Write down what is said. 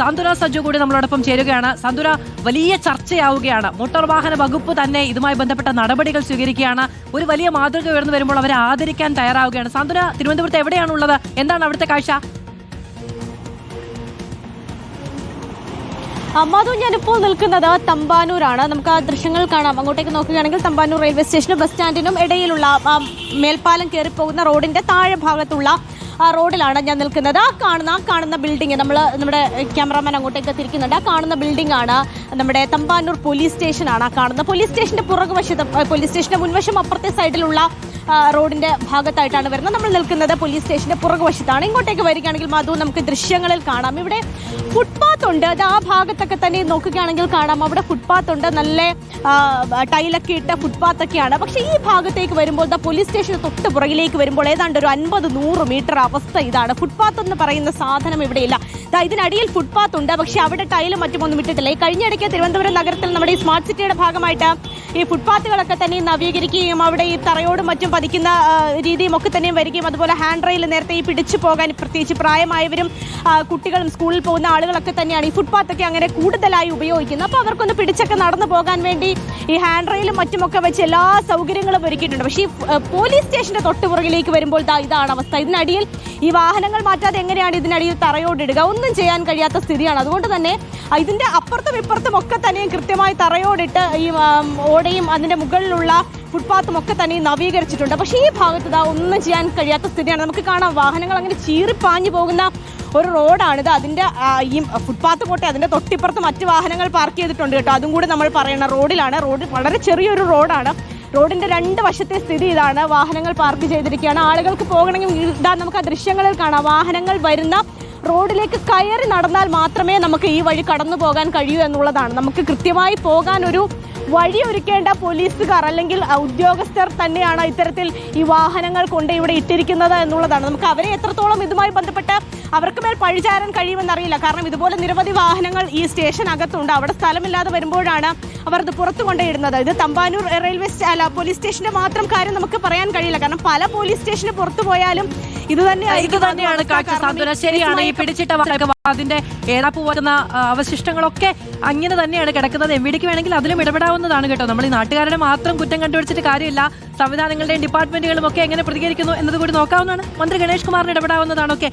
സാന്ത്വന സജ്ജു കൂടി നമ്മളോടൊപ്പം ചേരുകയാണ്. സാന്ത്വന, വലിയ ചർച്ചയാവുകയാണ്. മോട്ടോർ വാഹന വകുപ്പ് തന്നെ ഇതുമായി ബന്ധപ്പെട്ട നടപടികൾ സ്വീകരിക്കുകയാണ്. ഒരു വലിയ മാതൃക ഉയർന്നു വരുമ്പോൾ അവരെ ആദരിക്കാൻ തയ്യാറാവുകയാണ്. സാന്ത്വന, തിരുവനന്തപുരത്ത് എവിടെയാണുള്ളത്? എന്താണ് അവിടുത്തെ കാഴ്ച? മധു, ഞാനിപ്പോൾ നിൽക്കുന്നത് തമ്പാനൂരാണ്. നമുക്ക് ആ ദൃശ്യങ്ങൾ കാണാം. അങ്ങോട്ടേക്ക് നോക്കുകയാണെങ്കിൽ തമ്പാനൂർ റെയിൽവേ സ്റ്റേഷനും ബസ് സ്റ്റാൻഡിനും ഇടയിലുള്ള മേൽപ്പാലം കയറിപ്പോകുന്ന റോഡിന്റെ താഴെ ഭാഗത്തുള്ള റോഡിലാണ് ഞാൻ നിൽക്കുന്നത്. കാണുന്ന ബിൽഡിംഗ് നമ്മുടെ ക്യാമറാമാൻ അങ്ങോട്ടേക്ക് തിരിക്കുന്നുണ്ട്. ആ കാണുന്ന ബിൽഡിംഗ് ആണ് നമ്മുടെ തമ്പാനൂർ പോലീസ് സ്റ്റേഷനാണ്. ആ കാണുന്ന പോലീസ് സ്റ്റേഷന്റെ പുറകുവശത്ത്, പോലീസ് സ്റ്റേഷന്റെ മുൻവശം അപ്പുറത്തെ സൈഡിലുള്ള റോഡിന്റെ ഭാഗത്തായിട്ടാണ് വരുന്നത്. നമ്മൾ നിൽക്കുന്നത് പോലീസ് സ്റ്റേഷന്റെ പുറകുവശത്താണ്. ഇങ്ങോട്ടേക്ക് വരികയാണെങ്കിൽ മധു, നമുക്ക് ദൃശ്യങ്ങളിൽ കാണാം. ഇവിടെ ഫുട്പാത്ത് ഉണ്ട്. അത് ആ ഭാഗത്തൊക്കെ തന്നെ നോക്കുകയാണെങ്കിൽ കാണാം. അവിടെ ഫുട്പാത്ത് ഉണ്ട്. നല്ല ടൈലൊക്കെ ഇട്ട ഫുട്പാത്തൊക്കെയാണ്. പക്ഷേ ഈ ഭാഗത്തേക്ക് വരുമ്പോൾ പോലീസ് സ്റ്റേഷന് തൊട്ട് പുറകിലേക്ക് വരുമ്പോൾ ഏതാണ്ട് ഒരു 50-100 മീറ്റർ അവസ്ഥ ഇതാണ്. ഫുട്പാത്ത് എന്ന് പറയുന്ന സാധനം ഇവിടെയില്ല. ഇതിനടിയിൽ ഫുട്പാത്ത് ഉണ്ട്. പക്ഷെ അവിടെ ടൈലും മറ്റുമൊന്നും ഇട്ടിട്ടില്ല. ഈ കഴിഞ്ഞിടയ്ക്ക് തിരുവനന്തപുരം നഗരത്തിൽ നമ്മുടെ ഈ സ്മാർട്ട് സിറ്റിയുടെ ഭാഗമായിട്ട് ഈ ഫുട്പാത്തുകളൊക്കെ തന്നെ നവീകരിക്കുകയും അവിടെ ഈ തറയോടും മറ്റും പതിക്കുന്ന രീതിയും ഒക്കെ തന്നെയും വരികയും അതുപോലെ ഹാൻഡ് റെയിൽ നേരത്തെ ഈ പിടിച്ചു പോകാൻ പ്രത്യേകിച്ച് പ്രായമായവരും കുട്ടികളും സ്കൂളിൽ പോകുന്ന ആളുകളൊക്കെ തന്നെയാണ് ഈ ഫുട്പാത്തൊക്കെ അങ്ങനെ കൂടുതലായി ഉപയോഗിക്കുന്നത്. അപ്പോൾ അവർക്കൊന്ന് പിടിച്ചൊക്കെ നടന്നു പോകാൻ വേണ്ടി ഈ ഹാൻഡ് റെയിലും മറ്റുമൊക്കെ വെച്ച് എല്ലാ സൗകര്യങ്ങളും ഒരുക്കിയിട്ടുണ്ട്. പക്ഷേ ഈ പോലീസ് സ്റ്റേഷന്റെ തൊട്ടുപുറകിലേക്ക് വരുമ്പോൾ ഇതാണ് അവസ്ഥ. ഇതിനടിയിൽ ഈ വാഹനങ്ങൾ മാറ്റാതെ എങ്ങനെയാണ് ഇതിനടിയിൽ തറയോടിടുക? ഒന്നും ചെയ്യാൻ കഴിയാത്ത സ്ഥിതിയാണ്. അതുകൊണ്ട് തന്നെ ഇതിന്റെ അപ്പുറത്തും ഇപ്പുറത്തും ഒക്കെ തന്നെ കൃത്യമായി തറയോടിട്ട് ഈ ഓടയും അതിന്റെ മുകളിലുള്ള ഫുട്പാത്തും ഒക്കെ തന്നെ നവീകരിച്ചിട്ടുണ്ട്. പക്ഷേ ഈ ഭാഗത്ത് ഒന്നും ചെയ്യാൻ കഴിയാത്ത സ്ഥിതിയാണ്. നമുക്ക് കാണാം, വാഹനങ്ങൾ അങ്ങനെ ചീറിപ്പാഞ്ഞു പോകുന്ന ഒരു റോഡാണിത്. അതിന്റെ ഈ ഫുട്പാത്ത് പോട്ടെ, അതിന്റെ തൊട്ടിപ്പുറത്ത് മറ്റ് വാഹനങ്ങൾ പാർക്ക് ചെയ്തിട്ടുണ്ട് കേട്ടോ. അതും കൂടി നമ്മൾ പറയണം. റോഡിലാണ്. റോഡ് വളരെ ചെറിയൊരു റോഡാണ്. റോഡിന്റെ രണ്ട് വശത്തെ സ്ഥിതി ഇതാണ്. വാഹനങ്ങൾ പാർക്ക് ചെയ്തിരിക്കുകയാണ്. ആളുകൾക്ക് പോകണമെങ്കിൽ നമുക്ക് ആ ദൃശ്യങ്ങളിൽ കാണാം. വാഹനങ്ങൾ വരുന്ന റോഡിലേക്ക് കയറി നടന്നാൽ മാത്രമേ നമുക്ക് ഈ വഴി കടന്നു പോകാൻ കഴിയൂ എന്നുള്ളതാണ്. നമുക്ക് കൃത്യമായി പോകാൻ ഒരു വഴി ഒരുക്കേണ്ട പോലീസുകാർ അല്ലെങ്കിൽ ഉദ്യോഗസ്ഥർ തന്നെയാണ് ഇത്തരത്തിൽ ഈ വാഹനങ്ങൾ കൊണ്ട് ഇവിടെ ഇട്ടിരിക്കുന്നത് എന്നുള്ളതാണ്. നമുക്ക് അവരെ എത്രത്തോളം ഇതുമായി ബന്ധപ്പെട്ട് അവർക്ക് മേൽ പഴിചാരാൻ കഴിയുമെന്നറിയില്ല. കാരണം ഇതുപോലെ നിരവധി വാഹനങ്ങൾ ഈ സ്റ്റേഷനകത്തുണ്ട്. അവിടെ സ്ഥലമില്ലാതെ വരുമ്പോഴാണ് അവർ ഇത് പുറത്തു കൊണ്ടിടുന്നത്. ഇത് തമ്പാനൂർ പോലീസ് സ്റ്റേഷന്റെ മാത്രം കാര്യം നമുക്ക് പറയാൻ കഴിയില്ല. കാരണം പല പോലീസ് സ്റ്റേഷന് പുറത്തു പോയാലും ഇത് തന്നെയാണ് കാഴ്ച. ശരിയാണ്. ഈ പിടിച്ചിട്ട അതിന്റെ ഏതാപ്പ് പോറ്റുന്ന അവശിഷ്ടങ്ങളൊക്കെ അങ്ങനെ തന്നെയാണ് കിടക്കുന്നത്. എവിടേക്ക് വേണമെങ്കിൽ അതിലും ഇടപെടാവുന്നതാണ് കേട്ടോ. നമ്മൾ ഈ നാട്ടുകാരുടെ മാത്രം കുറ്റം കണ്ടുപിടിച്ചിട്ട് കാര്യമില്ല. സംവിധാനങ്ങളുടെയും ഡിപ്പാർട്ട്മെന്റുകളും ഒക്കെ എങ്ങനെ പ്രതികരിക്കുന്നു എന്നത് കൂടി നോക്കാവുന്നതാണ്. മന്ത്രി ഗണേഷ് കുമാറിന് ഇടപെടാവുന്നതാണൊക്കെ.